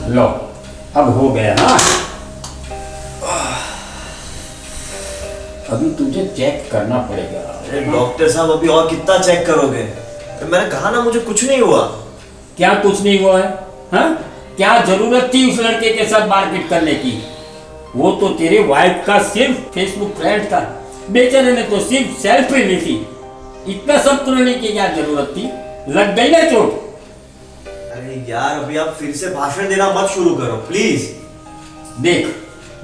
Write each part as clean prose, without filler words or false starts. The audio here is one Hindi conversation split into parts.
लो अब हो गया ना। अभी तुझे चेक करना पड़ेगा। अरे डॉक्टर साहब अभी और कितना चेक करोगे? मैंने कहा ना मुझे कुछ नहीं हुआ। क्या कुछ नहीं हुआ है? हाँ, क्या जरूरत थी उस लड़के के साथ मारपीट करने की? वो तो तेरे वाइफ का सिर्फ फेसबुक फ्रेंड था, बेचारे ने तो सिर्फ सेल्फी ली थी। इतना सब करने की क्या जरूरत थी? लग गई ना चोट। अरे यार अभी आप फिर से भाषण देना मत शुरू करो प्लीज। देख,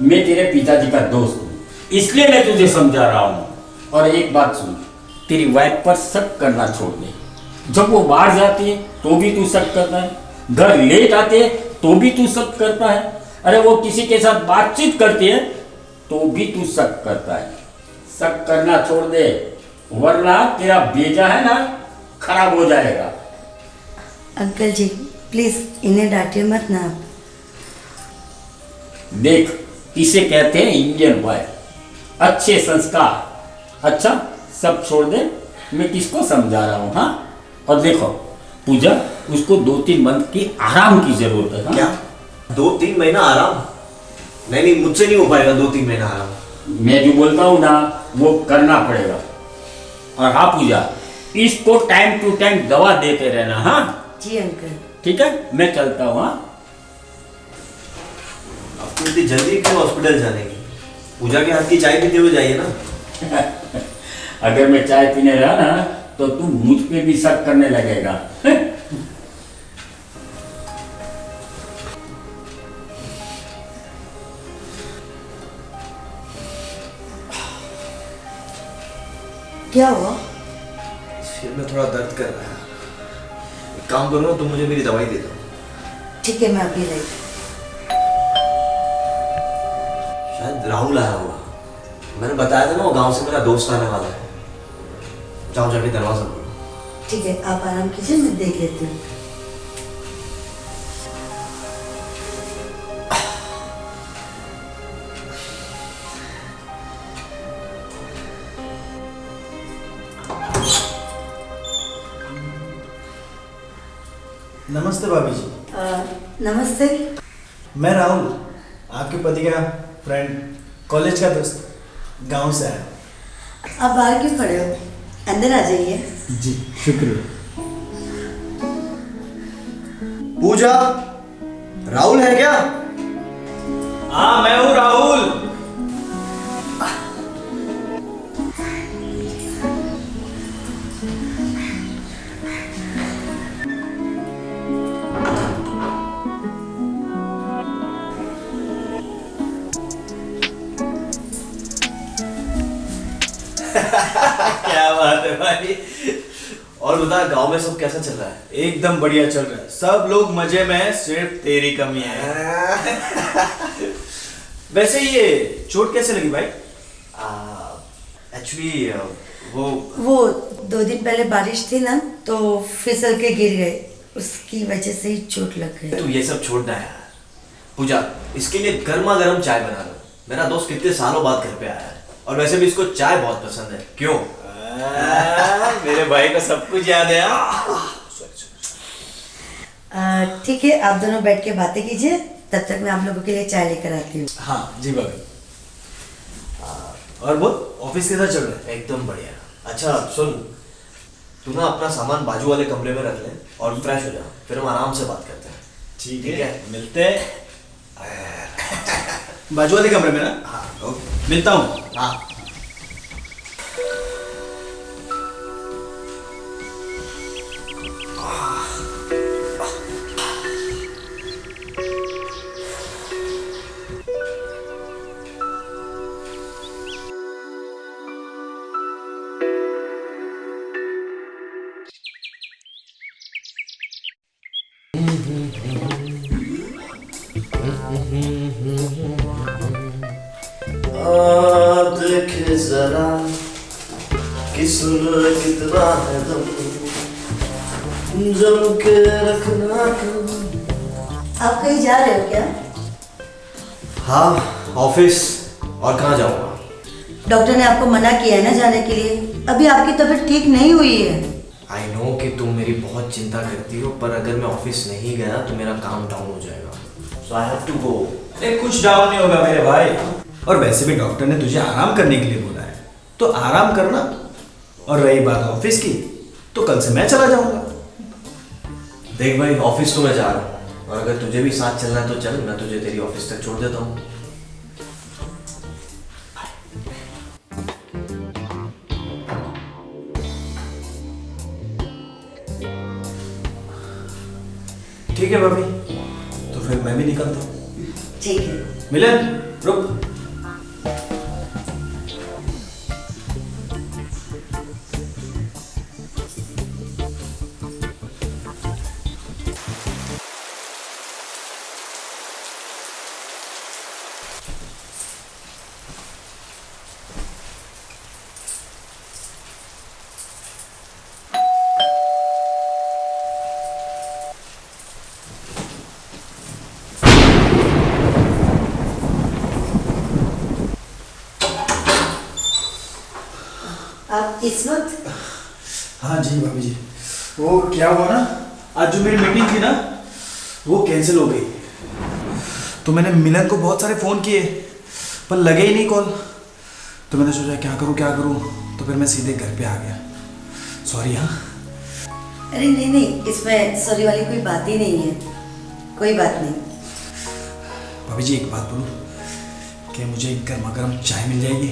मैं तेरे पिताजी का दोस्त हूँ, इसलिए मैं तुझे समझा रहा हूँ। और एक बात सुन, तेरी वाइफ पर शक करना छोड़ दे। जब वो बाहर जाती है तो भी तू शक करता है, घर लेट आते हैं तो भी तू शक करता है, अरे वो किसी के साथ बातचीत करती है तो भी तू शक करता है। शक करना छोड़ दे, वरना तेरा बेटा है ना खराब हो जाएगा। अंकल जी प्लीज इन्हें डांटिए मत ना आप। देख, इसे कहते हैं इंडियन बॉय, अच्छे संस्कार। अच्छा सब छोड़ दे, मैं किसको समझा रहा हूँ। हाँ, और देखो पूजा, उसको 2-3 मंथ की आराम की जरूरत है। हाँ? क्या 2-3 महीना आराम? नहीं मुझसे नहीं हो पाएगा 2-3 महीना आराम। मैं जो बोलता हूँ ना वो करना पड़ेगा। और हाँ पूजा, इसको टाइम टू टाइम दवा देते रहना। हाँ जी अंकल। ठीक है, मैं चलता हूँ। हाँ, आपको इतनी जल्दी क्यों हॉस्पिटल जाने की? पूजा के हाथ की चाय पीते हुए जाइए ना। अगर मैं चाय पीने रहा ना तो तू मुझ पे भी शक करने लगेगा। क्या हुआ? सिर में थोड़ा दर्द कर रहा है। एक काम करो ना, तुम मुझे मेरी दवाई दे दो। ठीक है मैं अभी लाई। शायद राहुल आया हुआ। मैंने बताया था ना वो गांव से मेरा दोस्त आने वाला है। जाओ जाके दरवाजा खोलो। ठीक है आप आराम कीजिए, मैं देख लेती हूँ। नमस्ते भाभी जी। नमस्ते। मैं राहुल, आपके पति का फ्रेंड, कॉलेज का दोस्त, गांव से आया। आप बाहर क्यों खड़े हो? अंदर आ जाइए। जी शुक्रिया। पूजा, राहुल है क्या? हाँ मैं हूँ राहुल। क्या बात है भाई। और बता, गांव में सब कैसा चल रहा है? एकदम बढ़िया चल रहा है, सब लोग मजे में हैं, सिर्फ तेरी कमी है। वैसे ये चोट कैसे लगी भाई? एक्चुअली वो 2 दिन पहले बारिश थी ना तो फिसल के गिर गए, उसकी वजह से ही चोट लग गई। तू ये सब छोड़ना है यार। पूजा, इसके लिए गर्मा गर्म चाय बना लो। मेरा दोस्त कितने सालों बाद घर पे आया है और वैसे भी इसको चाय बहुत पसंद है। क्यों? मेरे भाई को सब कुछ याद है। ठीक है आप दोनों बैठ के बातें कीजिए, तब तक मैं आप लोगों के लिए चाय लेकर आती हूँ। हाँ जी भाभी। और बोल, ऑफिस कैसा चल रहा है? एकदम बढ़िया। अच्छा सुन, तू ना अपना सामान बाजू वाले कमरे में रख ले और फ्रेश हो जा, फिर हम आराम से बात करते हैं। ठीक है मिलते हैं। बाजू वाले कमरे में ना? हाँ ओके। मिलता हूँ। हाँ। देख जरा किस्म कितना है दम, जम के रखना तुम। आप कहीं जा रहे हो क्या? हाँ ऑफिस, और कहाँ जाऊँगा? डॉक्टर ने आपको मना किया है ना जाने के लिए, अभी आपकी तबीयत ठीक नहीं हुई है। आई नो कि तुम मेरी बहुत चिंता करती हो, पर अगर मैं ऑफिस नहीं गया तो मेरा काम डाउन हो जाएगा। so I have to go. अरे कुछ डाउन नहीं होगा मेरे भाई। और वैसे भी डॉक्टर ने तुझे आराम करने के लिए बोला है, तो आराम करना। और रही बात ऑफिस की, तो कल से मैं चला जाऊंगा। देख भाई, ऑफिस तो मैं जा रहा हूँ, और अगर तुझे भी साथ चलना है तो चल, मैं तुझे तेरी ऑफिस तक छोड़ देता हूँ। ठीक है भाभी, तो फिर मैं भी निकलता हूँ। ठीक है। मिलन रुक। आप इस वक्त? हाँ जी भाभी जी, वो क्या हुआ ना, आज जो मेरी मीटिंग थी ना, वो कैंसिल हो गई। तो मैंने मिलन को बहुत सारे फ़ोन किए, पर लगे ही नहीं कॉल। तो मैंने सोचा क्या करूँ, तो फिर मैं सीधे घर पे आ गया। सॉरी। हाँ अरे नहीं, इसमें सॉरी वाली कोई बात ही नहीं है, कोई बात नहीं। भाभी जी एक बात बोलूँ, क्या मुझे गर्मा गर्म चाय मिल जाएगी?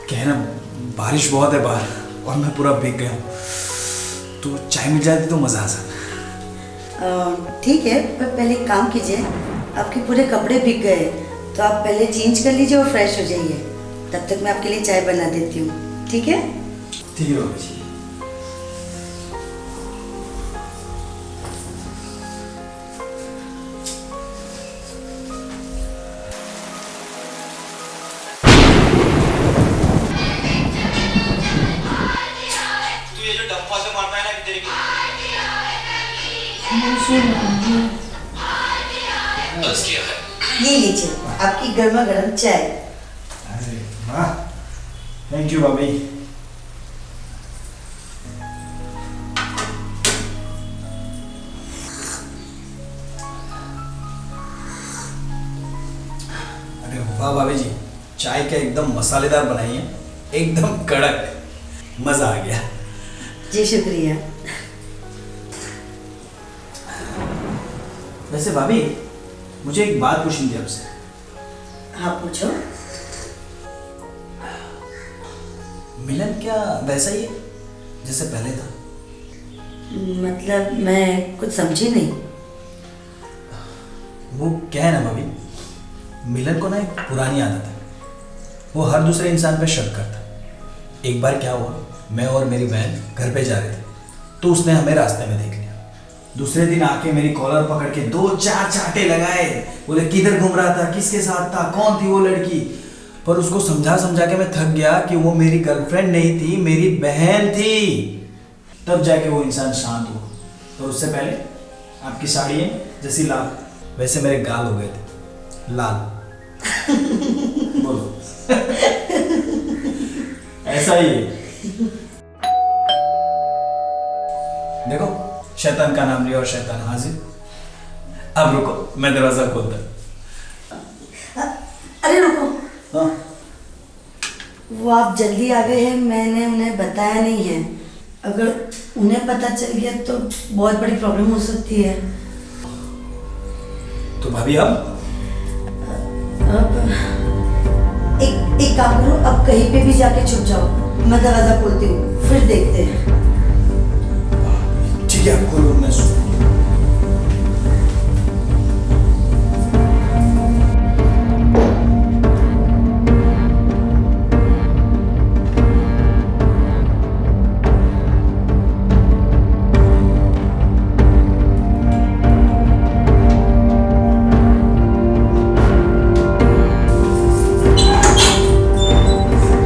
क्या है ना, बारिश बहुत है बाहर और मैं पूरा भीग गया हूँ, तो चाय मिल जाती तो मज़ा आ सकता। ठीक है, पर पहले एक काम कीजिए, आपके पूरे कपड़े भीग गए, तो आप पहले चेंज कर लीजिए और फ्रेश हो जाइए। तब तक मैं आपके लिए चाय बना देती हूँ, ठीक है? ठीक है भाभी जी। ये लीजिए आपकी गर्मा गर्म चाय। अरे वाह, थैंक यू भाभी। अरे वाह भाभी जी, चाय क्या एकदम मसालेदार बनाई है, एकदम कड़क, मजा आ गया। जी शुक्रिया। वैसे भाभी, मुझे एक बात पूछनी थी आपसे। हाँ पूछो। मिलन क्या वैसा ही है जैसे पहले था? मतलब मैं कुछ समझी नहीं। वो क्या है ना भाभी, मिलन को ना एक पुरानी आदत है, वो हर दूसरे इंसान पे शक करता है। एक बार क्या हुआ, मैं और मेरी बहन घर पे जा रहे थे, तो उसने हमें रास्ते में देख लिया। दूसरे दिन आके मेरी कॉलर पकड़ के 2-4 चांटे लगाए, बोले किधर घूम रहा था, किसके साथ था, कौन थी वो लड़की। पर उसको समझा के मैं थक गया कि वो मेरी गर्लफ्रेंड नहीं थी, मेरी बहन थी। तब जाके वो इंसान शांत हुआ। तो उससे पहले आपकी साड़ी है जैसी लाल, वैसे मेरे गाल हो गए थे लाल। बोलो। ऐसा ही है। देखो, शैतान का नाम लिया और शैतान हाजिर। अब रुको, मैं दरवाजा खोलता। अरे रुको, हाँ वो आप जल्दी आ गए हैं, मैंने उन्हें बताया नहीं है। अगर उन्हें पता चल गया तो बहुत बड़ी प्रॉब्लम हो सकती है। तो भाभी अब एक काम करो, अब कहीं पे भी जाके छुप जाओ, मैं दरवाजा खोलती हूँ, फिर देखते हैं। ठीक है, आप खोलो, मैं सुन।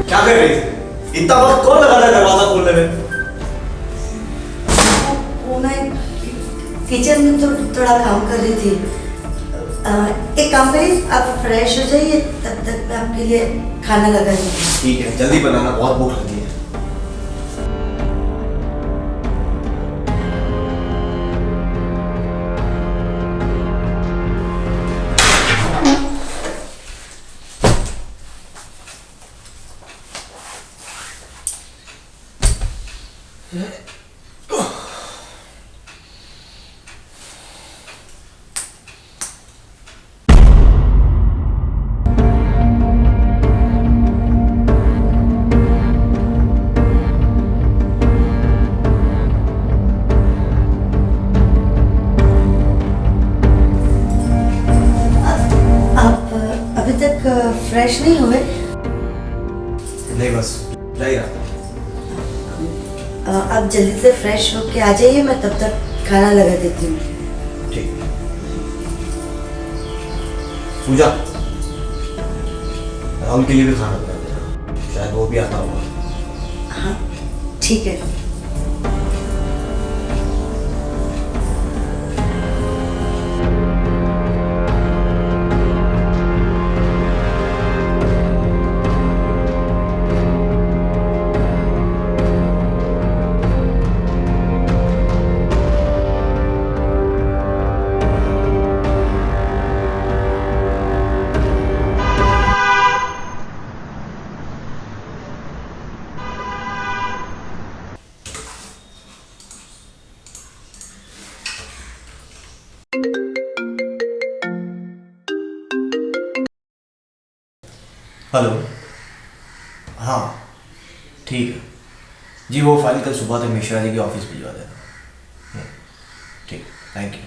क्या कर रही थी? इतना वक्त कौन लगा था दरवाजा खोलने में? वो मैं किचन में तो थोड़ा काम कर रही थी। एक काम करिए, आप फ्रेश हो जाइए, तब तक मैं आपके लिए खाना लगा दूँगी। ठीक है, जल्दी बनाना, बहुत भूख लगी है। फ्रेश नहीं हुए? नहीं, बस जा ही रहा था। आप जल्दी से फ्रेश होके आ जाइए, मैं तब तक खाना लगा देती हूँ। ठीक। पूजा, राहुल के लिए भी खाना बना देना, शायद वो भी आता होगा। हाँ ठीक है। हेलो। हाँ ठीक है जी, वो फाइल कल सुबह तक मिश्रा जी के ऑफिस भिजवा देना। ठीक, थैंक यू।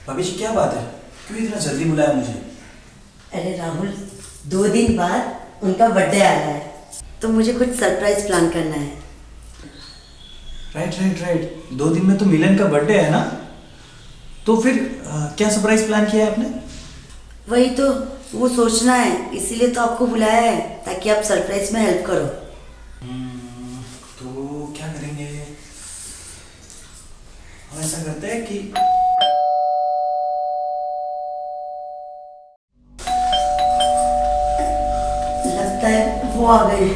भाभी जी क्या बात है, क्यों इतना जल्दी बुलाया मुझे? अरे राहुल, 2 दिन बाद उनका बर्थडे आ रहा है, तो मुझे कुछ सरप्राइज प्लान करना है। राइट 2 दिन में तो मिलन का बर्थडे है ना, तो फिर क्या सरप्राइज प्लान किया है आपने? वही तो वो सोचना है, इसीलिए तो आपको बुलाया है, ताकि आप सरप्राइज में हेल्प करो। तो क्या करेंगे, हम ऐसा करते हैं कि लगता है वो आ गए।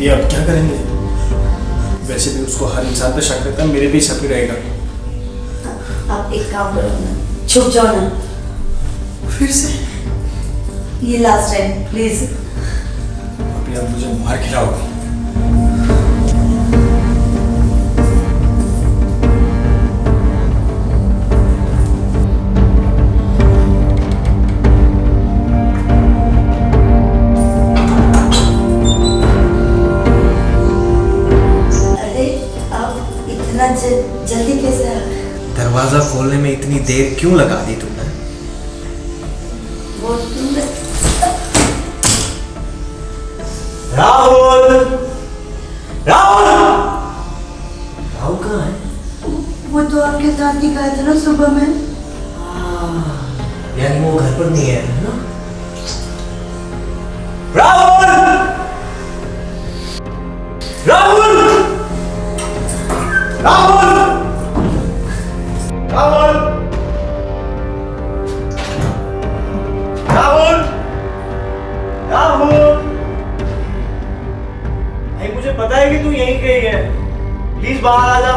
ये अब क्या करेंगे? वैसे भी उसको हर इंसान पे शक रहता है, मेरे भी शक ही रहेगा। आप एक काम करो ना, छुप जाओ ना। फिर से? ये लास्ट टाइम प्लीज। अभी आप मुझे मार खिलाओगे। अरे आप इतना जल्दी कैसे आ गए? दरवाजा खोलने में इतनी देर क्यों लगा दी तुमने? वो तुमने राहुल! राहुल! राहुल कहाँ है? वो तो आपके साथ ही गया था ना सुबह में। यानी वो घर पर नहीं है ना? राहुल! राहुल! राहुल! राहुल! राहुल! राहुल! भाई मुझे पता है कि तू यहीं कहीं है, प्लीज बाहर आ जा,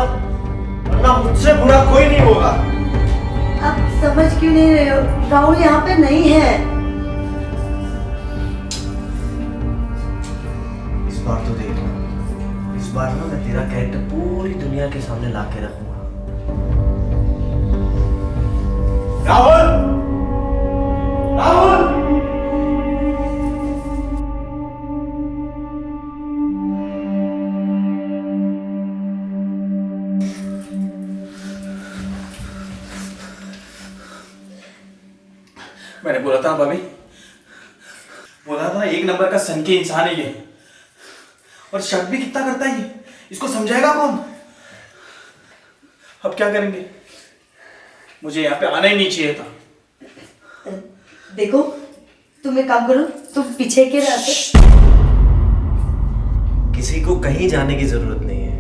वरना मुझसे बुरा कोई नहीं होगा। आप समझ क्यों नहीं रहे हो? राहुल यहाँ पे नहीं है। इस बार तो देखना, इस बार ना मैं तेरा कैरेक्टर पूरी दुनिया के सामने ला के रखूंगा। राहुल! राहुल! मैंने बोला था भाभी, बोला था 1 नंबर का सनकी इंसान है ये, और शक भी कितना करता है ये, इसको समझाएगा कौन? अब क्या करेंगे? मुझे यहाँ पे आना ही नहीं चाहिए था। देखो तुम एक काम करो, तुम पीछे के रास्ते। किसी को कहीं जाने की जरूरत नहीं है,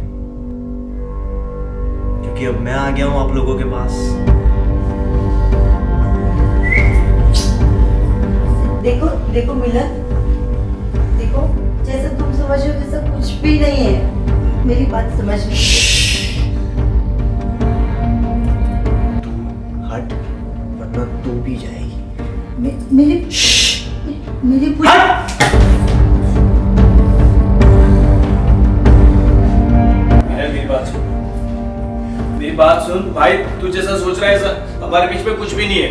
क्योंकि अब मैं आ गया हूं आप लोगों के पास। देखो देखो मिलन, देखो जैसा तुम समझ रहे हो वैसा कुछ भी नहीं है, मेरी बात समझ लीजिए। तू हट, वरना तू भी जाएगी। मेरी मेरी बात सुन भाई, तू जैसा सोच रहा है ऐसा हमारे बीच में कुछ भी नहीं है।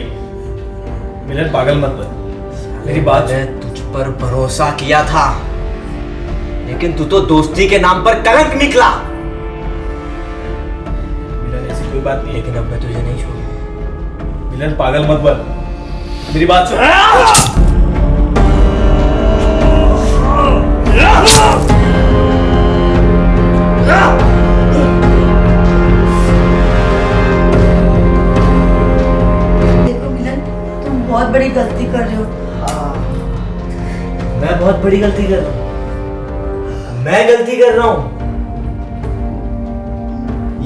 मिलन पागल मत बन, मेरी बात मैंने तुझ पर भरोसा किया था, लेकिन तू तो दोस्ती के नाम पर कलंक निकला। मिलन ऐसी कोई बात नहीं है। लेकिन अब मैं तुझे नहीं छोड़ूंगा। मिलन पागल मत बन, मेरी बात सुन। देखो मिलन, तुम बहुत बड़ी गलती कर रहे हो। मैं बहुत बड़ी गलती कर रहा हूँ। मैं गलती कर रहा हूँ।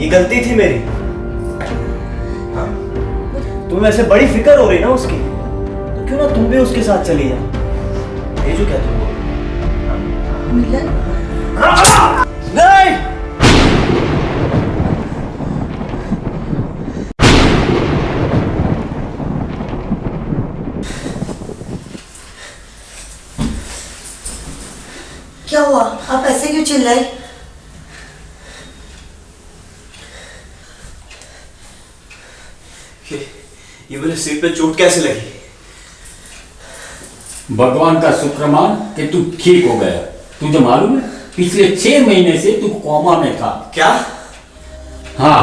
ये गलती थी मेरी। हाँ? तुम्हें ऐसे बड़ी फिक्र हो रही ना उसकी, तो क्यों ना तुम भी उसके साथ चली जाओ। ये जो क्या तुम मिलन, नहीं। क्या हुआ? आप ऐसे क्यों चिल्लाए? ये मेरे सिर पे चोट कैसे लगी? भगवान का शुक्र मान कि तू ठीक हो गया। तुझे मालूम है पिछले 6 महीने से तू कोमा में था। क्या? हाँ,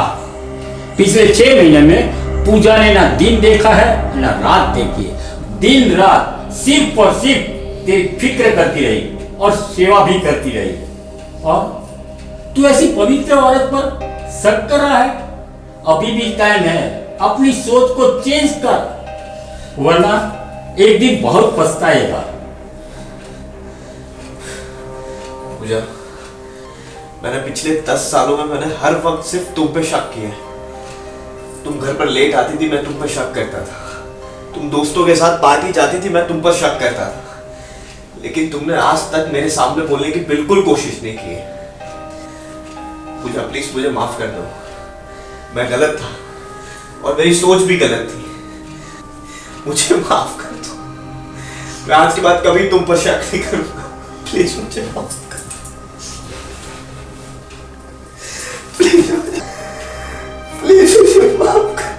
पिछले 6 महीने में पूजा ने ना दिन देखा है ना रात देखी है। दिन रात सिर्फ और सिर्फ तेरी फिक्र करती रही और सेवा भी करती रही। और तू ऐसी पवित्र औरत पर शक कर रहा है? अभी भी टाइम है, अपनी सोच को चेंज कर, वरना एक दिन बहुत पछताएगा। पूजा, मैंने पिछले 10 सालों में मैंने हर वक्त सिर्फ तुम पे शक किया है। तुम घर पर लेट आती थी, मैं तुम पर शक करता था। तुम दोस्तों के साथ पार्टी जाती थी, मैं तुम पर शक करता था। लेकिन तुमने आज तक मेरे सामने बोलने की बिल्कुल कोशिश नहीं की। पूजा प्लीज मुझे माफ कर दो। मैं गलत था और मेरी सोच भी गलत थी। मुझे माफ कर दो। मैं आज के बाद कभी तुम पर शक नहीं करूंगा। प्लीज मुझे माफ कर दो। प्लीज मुझे माफ कर दो।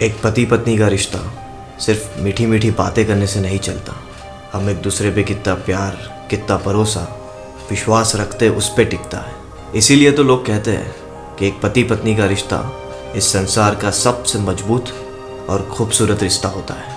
एक पति पत्नी का रिश्ता सिर्फ मीठी मीठी बातें करने से नहीं चलता। हम एक दूसरे पे कितना प्यार, कितना भरोसा, विश्वास रखते उस पे टिकता है। इसीलिए तो लोग कहते हैं कि एक पति पत्नी का रिश्ता इस संसार का सबसे मजबूत और खूबसूरत रिश्ता होता है।